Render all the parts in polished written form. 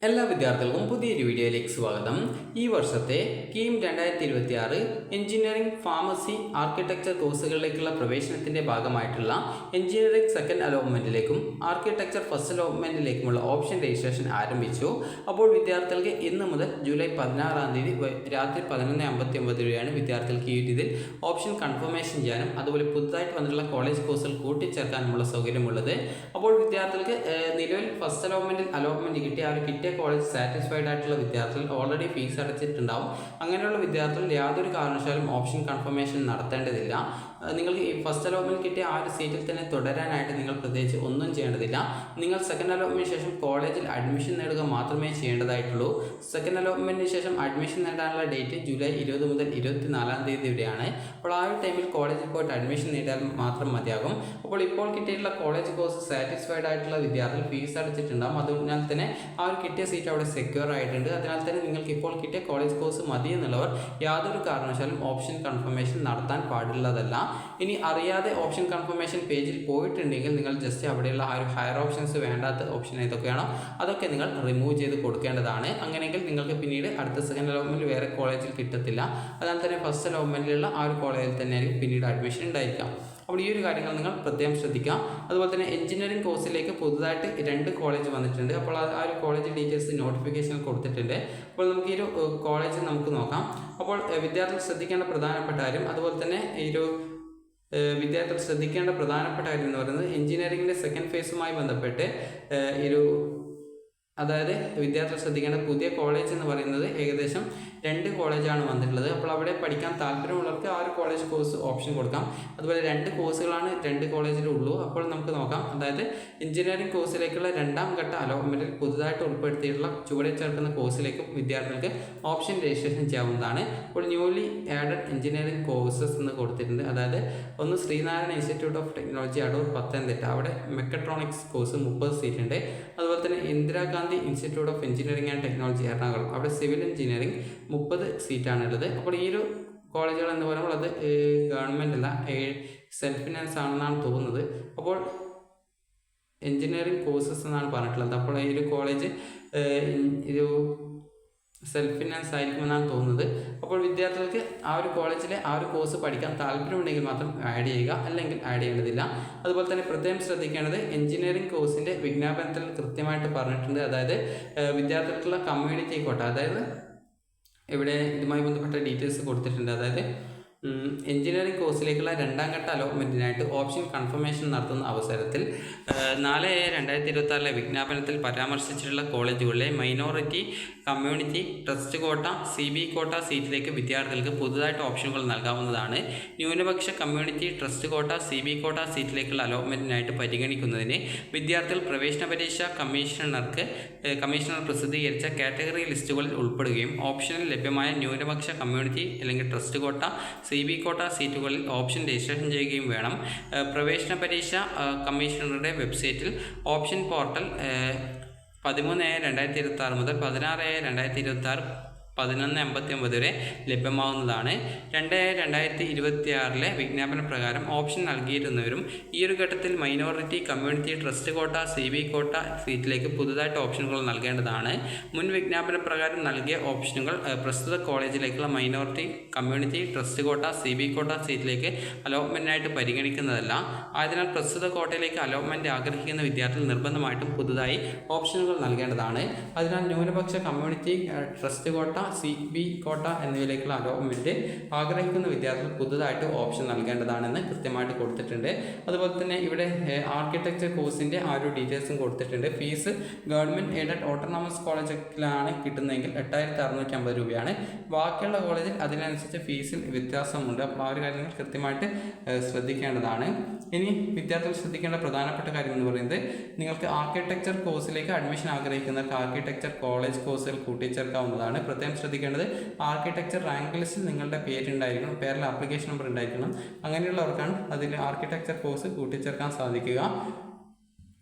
എല്ലാ വിദ്യാർത്ഥികൾക്കും പുതിയൊരു വീഡിയോയിലേക്ക് സ്വാഗതം. ഈ വർഷത്തെ കീം 2026 എഞ്ചിനീയറിംഗ്, ഫാർമസി, ആർക്കിടെക്ചർ കോഴ്സുകളിലേക്കുള്ള പ്രവേശനത്തിൻ്റെ ഭാഗമായിട്ടുള്ള എഞ്ചിനീയറിംഗ് സെക്കൻഡ് അലോട്ട്മെൻറ്റിലേക്കും ആർക്കിടെക്ചർ ഫസ്റ്റ് അലോട്ട്മെൻറ്റിലേക്കുമുള്ള ഓപ്ഷൻ രജിസ്ട്രേഷൻ ആരംഭിച്ചു. അപ്പോൾ വിദ്യാർത്ഥികൾക്ക് ഇന്ന് മുതൽ ജൂലൈ 16-ാം തീയതി രാത്രി 11:59 വരെയാണ് വിദ്യാർത്ഥികൾക്ക് ഈ ഇതിൽ ഓപ്ഷൻ കൺഫർമേഷൻ ചെയ്യാനും അതുപോലെ പുതുതായിട്ട് വന്നിട്ടുള്ള കോളേജ് കോഴ്സുകൾ കൂട്ടിച്ചേർക്കാനുമുള്ള സൗകര്യമുള്ളത്. അപ്പോൾ വിദ്യാർത്ഥികൾക്ക് നിലവിൽ ഫസ്റ്റ് അലോട്ട്മെൻറ്റ് കിട്ടിയ കോളേജ് സാറ്റിസ്ഫൈഡ് ആയിട്ടുള്ള വിദ്യാർത്ഥികൾ ഓൾറെഡി ഫീസ് അടച്ചിട്ടുണ്ടാവും. അങ്ങനെയുള്ള വിദ്യാർത്ഥികൾ യാതൊരു കാരണവശാലും ഓപ്ഷൻ കൺഫർമേഷൻ നടത്തേണ്ടതില്ല. നിങ്ങൾക്ക് ഈ ഫസ്റ്റ് അലോട്ട്മെൻറ്റ് കിട്ടിയ ആ ഒരു സീറ്റിൽ തന്നെ തുടരാനായിട്ട് നിങ്ങൾ പ്രത്യേകിച്ച് ഒന്നും ചെയ്യേണ്ടതില്ല. നിങ്ങൾ സെക്കൻഡ് അലോട്ട്മെൻറ്റിന് ശേഷം കോളേജിൽ അഡ്മിഷൻ നേടുക മാത്രമേ ചെയ്യേണ്ടതായിട്ടുള്ളൂ. സെക്കൻഡ് അലോട്ട്മെൻറ്റിന് ശേഷം അഡ്മിഷൻ നേടാനുള്ള ഡേറ്റ് ജൂലൈ 20 മുതൽ 24-ാം തീയതി വരെയാണ്. അപ്പോൾ ആ ഒരു ടൈമിൽ കോളേജിൽ പോയിട്ട് അഡ്മിഷൻ നേടിയാൽ മാത്രം മതിയാകും. അപ്പോൾ ഇപ്പോൾ കിട്ടിയിട്ടുള്ള കോളേജ് കോഴ്സ് സാറ്റിസ്ഫൈഡ് ആയിട്ടുള്ള വിദ്യാർത്ഥികൾ ഫീസ് അടച്ചിട്ടുണ്ടാകും. അതിനാൽ തന്നെ ആ ഒരു കിട്ടിയ സീറ്റ് അവിടെ സെക്യൂർ ആയിട്ടുണ്ട്. അതിനാൽ തന്നെ നിങ്ങൾക്ക് ഇപ്പോൾ കിട്ടിയ കോളേജ് കോഴ്സ് മതി എന്നുള്ളവർ യാതൊരു കാരണവശാലും ഓപ്ഷൻ കൺഫർമേഷൻ നടത്താൻ പാടുള്ളതല്ല. ഇനി അറിയാതെ ഓപ്ഷൻ കൺഫർമേഷൻ പേജിൽ പോയിട്ടുണ്ടെങ്കിൽ നിങ്ങൾ ജസ്റ്റ് അവിടെയുള്ള ആ ഒരു ഹയർ ഓപ്ഷൻസ് വേണ്ടാത്ത ഓപ്ഷൻ ഏതൊക്കെയാണോ അതൊക്കെ നിങ്ങൾ റിമൂവ് ചെയ്ത് കൊടുക്കേണ്ടതാണ്. അങ്ങനെയെങ്കിൽ നിങ്ങൾക്ക് പിന്നീട് അടുത്ത സെക്കൻഡ് അലോട്ട്മെൻറ്റിൽ വേറെ കോളേജിൽ കിട്ടത്തില്ല. അതിനാൽ തന്നെ ഫസ്റ്റ് അലോട്ട്മെൻറ്റിലുള്ള ആ ഒരു കോളേജിൽ തന്നെയായിരിക്കും പിന്നീട് അഡ്മിഷൻ ഉണ്ടായിരിക്കാം. അപ്പോൾ ഈ ഒരു കാര്യങ്ങൾ നിങ്ങൾ പ്രത്യേകം ശ്രദ്ധിക്കാം. അതുപോലെ തന്നെ എഞ്ചിനീയറിംഗ് കോഴ്സിലേക്ക് പുതുതായിട്ട് 2 കോളേജ് വന്നിട്ടുണ്ട്. അപ്പോൾ ആ ഒരു കോളേജ് ഡീറ്റെയിൽസ് നോട്ടിഫിക്കേഷൻ കൊടുത്തിട്ടുണ്ട്. അപ്പോൾ നമുക്ക് ഈ ഒരു കോളേജ് നമുക്ക് നോക്കാം. അപ്പോൾ വിദ്യാർത്ഥികൾ ശ്രദ്ധിക്കേണ്ട പ്രധാനപ്പെട്ട കാര്യം, അതുപോലെ തന്നെ ഈ ഒരു വിദ്യാർത്ഥികൾ ശ്രദ്ധിക്കേണ്ട പ്രധാനപ്പെട്ട കാര്യം എന്ന് പറയുന്നത് എഞ്ചിനീയറിംഗിൻ്റെ സെക്കൻഡ് ഫേസുമായി ബന്ധപ്പെട്ട് അതായത് വിദ്യാർത്ഥികൾ ശ്രദ്ധിക്കേണ്ട പുതിയ കോളേജ് എന്ന് പറയുന്നത് ഏകദേശം 2 കോളേജാണ് വന്നിട്ടുള്ളത്. അപ്പോൾ അവിടെ പഠിക്കാൻ താല്പര്യമുള്ളവർക്ക് ആ ഒരു കോളേജ് കോഴ്സ് ഓപ്ഷൻ കൊടുക്കാം. അതുപോലെ 2 കോഴ്സുകളാണ് 2 കോളേജിലുള്ളൂ. അപ്പോൾ നമുക്ക് നോക്കാം. അതായത് എഞ്ചിനീയറിംഗ് കോഴ്സിലേക്കുള്ള 2ാം ഘട്ട അലോട്ട്മെൻറ്റിൽ പുതുതായിട്ട് ഉൾപ്പെടുത്തിയിട്ടുള്ള ചുവടെ ചേർക്കുന്ന കോഴ്സിലേക്കും വിദ്യാർത്ഥികൾക്ക് ഓപ്ഷൻ രജിസ്ട്രേഷൻ ചെയ്യാവുന്നതാണ്. അപ്പോൾ ന്യൂലി ആഡഡ് എഞ്ചിനീയറിംഗ് കോഴ്സസ് എന്ന് കൊടുത്തിട്ടുണ്ട്. അതായത് ഒന്ന് Sreenarayana institute of technology Adoor Pathanamthitta, അവിടെ മെക്കട്രോണിക്സ് കോഴ്സ് 30 സീറ്റ് ഉണ്ട്. അതുപോലെ തന്നെ Indira Gandhi institute of engineering and technology Ernakulam, അവിടെ സിവിൽ എഞ്ചിനീയറിംഗ് 30 സീറ്റാണുള്ളത്. അപ്പോൾ ഈ ഒരു കോളേജുകൾ എന്ന് പറയുമ്പോൾ അത് ഗവൺമെൻറ് അല്ല, സെൽഫ് ഫിനാൻസ് ആണെന്നാണ് തോന്നുന്നത്. അപ്പോൾ എഞ്ചിനീയറിംഗ് കോഴ്സസ് എന്നാണ് പറഞ്ഞിട്ടുള്ളത്. അപ്പോൾ ഈ ഒരു കോളേജ് ഒരു സെൽഫ് ഫിനാൻസ് ആയിരിക്കുമെന്നാണ് തോന്നുന്നത്. അപ്പോൾ വിദ്യാർത്ഥികൾക്ക് ആ ഒരു കോളേജിലെ ആ ഒരു കോഴ്സ് പഠിക്കാൻ താല്പര്യമുണ്ടെങ്കിൽ മാത്രം ആഡ് ചെയ്യുക, അല്ലെങ്കിൽ ആഡ് ചെയ്യേണ്ടതില്ല. അതുപോലെ തന്നെ പ്രത്യേകം ശ്രദ്ധിക്കേണ്ടത് എഞ്ചിനീയറിംഗ് കോഴ്സിൻ്റെ വിജ്ഞാപനത്തിൽ കൃത്യമായിട്ട് പറഞ്ഞിട്ടുണ്ട്. അതായത് വിദ്യാർത്ഥികൾക്കുള്ള കമ്മ്യൂണിറ്റി കോട്ട, അതായത് ഇവിടെ ഇതുമായി ബന്ധപ്പെട്ട ഡീറ്റെയിൽസ് കൊടുത്തിട്ടുണ്ട്. അതായത് എഞ്ചിനീയറിംഗ് കോഴ്സിലേക്കുള്ള 2ാം ഘട്ട അലോട്ട്മെൻറ്റിനായിട്ട് ഓപ്ഷൻ കൺഫർമേഷൻ നടത്തുന്ന അവസരത്തിൽ 4/2026 വിജ്ഞാപനത്തിൽ പരാമർശിച്ചിട്ടുള്ള കോളേജുകളിലെ മൈനോറിറ്റി, കമ്മ്യൂണിറ്റി, ട്രസ്റ്റ് കോട്ട, CB കോട്ട സീറ്റിലേക്ക് വിദ്യാർത്ഥികൾക്ക് പുതുതായിട്ട് ഓപ്ഷനുകൾ നൽകാവുന്നതാണ്. ന്യൂനപക്ഷ, കമ്മ്യൂണിറ്റി, ട്രസ്റ്റ് കോട്ട, CB കോട്ട സീറ്റിലേക്കുള്ള അലോട്ട്മെൻറ്റിനായിട്ട് പരിഗണിക്കുന്നതിന് വിദ്യാർത്ഥികൾ പ്രവേശന പരീക്ഷ കമ്മീഷണർ പ്രസിദ്ധീകരിച്ച കാറ്റഗറി ലിസ്റ്റുകളിൽ ഉൾപ്പെടുകയും ഓപ്ഷനിൽ ലഭ്യമായ ന്യൂനപക്ഷ, കമ്മ്യൂണിറ്റി അല്ലെങ്കിൽ ട്രസ്റ്റ് കോട്ട, CB കോട്ട സീറ്റുകളിൽ ഓപ്ഷൻ രജിസ്ട്രേഷൻ ചെയ്യുകയും വേണം. പ്രവേശന പരീക്ഷ കമ്മീഷണറുടെ വെബ്സൈറ്റിൽ ഓപ്ഷൻ പോർട്ടൽ 13/2026 മുതൽ 16/2026 11:59 വരെ ലഭ്യമാവുന്നതാണ്. 2/2026 വിജ്ഞാപന പ്രകാരം ഓപ്ഷൻ നൽകിയിരുന്നവരും ഈ ഒരു ഘട്ടത്തിൽ മൈനോറിറ്റി, കമ്മ്യൂണിറ്റി, ട്രസ്റ്റ് കോട്ട, CB കോട്ട സീറ്റിലേക്ക് പുതുതായിട്ട് ഓപ്ഷനുകൾ നൽകേണ്ടതാണ്. മുൻ വിജ്ഞാപന പ്രകാരം നൽകിയ ഓപ്ഷനുകൾ പ്രസ്തുത കോളേജിലേക്കുള്ള മൈനോറിറ്റി, കമ്മ്യൂണിറ്റി, ട്രസ്റ്റ് കോട്ട, CB കോട്ട സീറ്റിലേക്ക് അലോട്ട്മെൻറ്റിനായിട്ട് പരിഗണിക്കുന്നതല്ല. ആയതിനാൽ പ്രസ്തുത കോട്ടയിലേക്ക് അലോട്ട്മെൻറ്റ് ആഗ്രഹിക്കുന്ന വിദ്യാർത്ഥികൾ നിർബന്ധമായിട്ടും പുതുതായി ഓപ്ഷനുകൾ നൽകേണ്ടതാണ്. അതിനാൽ ന്യൂനപക്ഷ, കമ്മ്യൂണിറ്റി, ട്രസ്റ്റ് കോട്ട, CB കോട്ട എന്നിവയിലേക്കുള്ള അലോട്ട്മെൻറ്റ് ആഗ്രഹിക്കുന്ന വിദ്യാർത്ഥികൾ പുതുതായിട്ട് ഓപ്ഷൻ നൽകേണ്ടതാണെന്ന് കൃത്യമായിട്ട് കൊടുത്തിട്ടുണ്ട്. അതുപോലെ തന്നെ ഇവിടെ ആർക്കിടെക്ചർ കോഴ്സിൻ്റെ ആ ഒരു ഡീറ്റെയിൽസും കൊടുത്തിട്ടുണ്ട്. ഫീസ് ഗവൺമെൻറ് എയ്ഡഡ് ഓട്ടോണമസ് കോളേജിലാണ് കിട്ടുന്നതെങ്കിൽ 8,650 രൂപയാണ്. ബാക്കിയുള്ള കോളേജിൽ അതിനനുസരിച്ച് ഫീസിൽ വ്യത്യാസമുണ്ട്. അപ്പോൾ ആ ഒരു കാര്യങ്ങൾ കൃത്യമായിട്ട് ശ്രദ്ധിക്കേണ്ടതാണ്. ഇനി വിദ്യാർത്ഥികൾ ശ്രദ്ധിക്കേണ്ട പ്രധാനപ്പെട്ട കാര്യം എന്ന് പറയുന്നത്, നിങ്ങൾക്ക് ആർക്കിടെക്ചർ കോഴ്സിലേക്ക് അഡ്മിഷൻ ആഗ്രഹിക്കുന്നവർക്ക് ആർക്കിടെക്ചർ കോളേജ് കോഴ്സുകൾ കൂട്ടിച്ചേർക്കാവുന്നതാണ്. പ്രത്യേകം ശ്രദ്ധിക്കേണ്ടത്, ആർക്കിടെക്ചർ റാങ്ക് ലിസ്റ്റിൽ നിങ്ങളുടെ പേരുണ്ടായിരിക്കണം, പേരിൽ ആപ്ലിക്കേഷൻ നമ്പർ ഉണ്ടായിരിക്കണം. അങ്ങനെയുള്ളവർക്കാണ് അതിൽ ആർക്കിടെക്ചർ കോഴ്സ് കൂട്ടിച്ചേർക്കാൻ സാധിക്കുക.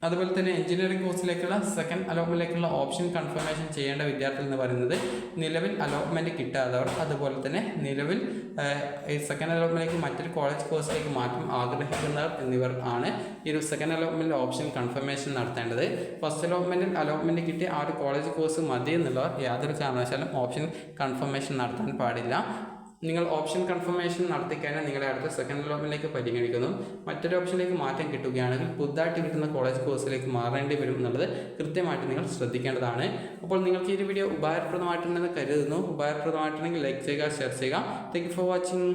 അതുപോലെ തന്നെ എഞ്ചിനീയറിംഗ് കോഴ്സിലേക്കുള്ള സെക്കൻഡ് അലോട്ട്മെൻറ്റിലേക്കുള്ള ഓപ്ഷൻ കൺഫർമേഷൻ ചെയ്യേണ്ട വിദ്യാർത്ഥികൾ എന്ന് പറയുന്നത് നിലവിൽ അലോട്ട്മെൻറ്റ് കിട്ടാത്തവർ, അതുപോലെ തന്നെ നിലവിൽ സെക്കൻഡ് അലോട്ട്മെൻറ്റിലേക്ക് മറ്റൊരു കോളേജ് കോഴ്സിലേക്ക് മാറ്റം ആഗ്രഹിക്കുന്നവർ എന്നിവർ ആണ് ഈ ഒരു സെക്കൻഡ് അലോട്ട്മെൻറ്റ് ഓപ്ഷൻ കൺഫർമേഷൻ നടത്തേണ്ടത്. ഫസ്റ്റ് അലോട്ട്മെൻറ്റ് കിട്ടിയ ആ ഒരു കോളേജ് കോഴ്സ് മതി എന്നുള്ളവർ യാതൊരു കാരണവശാലും ഓപ്ഷൻ കൺഫർമേഷൻ നടത്താൻ പാടില്ല. നിങ്ങൾ ഓപ്ഷൻ കൺഫർമേഷൻ നടത്തിക്കഴിഞ്ഞാൽ നിങ്ങളെ അടുത്ത സെക്കൻഡ് അലോട്ട്മെൻറ്റിലേക്ക് പരിഗണിക്കുന്നു. മറ്റൊരു ഓപ്ഷനിലേക്ക് മാറ്റം കിട്ടുകയാണെങ്കിൽ പുതുതായിട്ട് കിട്ടുന്ന കോളേജ് കോഴ്സിലേക്ക് മാറേണ്ടി വരും എന്നുള്ളത് കൃത്യമായിട്ട് നിങ്ങൾ ശ്രദ്ധിക്കേണ്ടതാണ്. അപ്പോൾ നിങ്ങൾക്ക് ഈ ഒരു വീഡിയോ ഉപകാരപ്രദമായിട്ടുണ്ടെന്ന് കരുതുന്നു. ഉപകാരപ്രദമായിട്ടുണ്ടെങ്കിൽ ലൈക്ക് ചെയ്യുക, ഷെയർ ചെയ്യുക. Thank you for watching.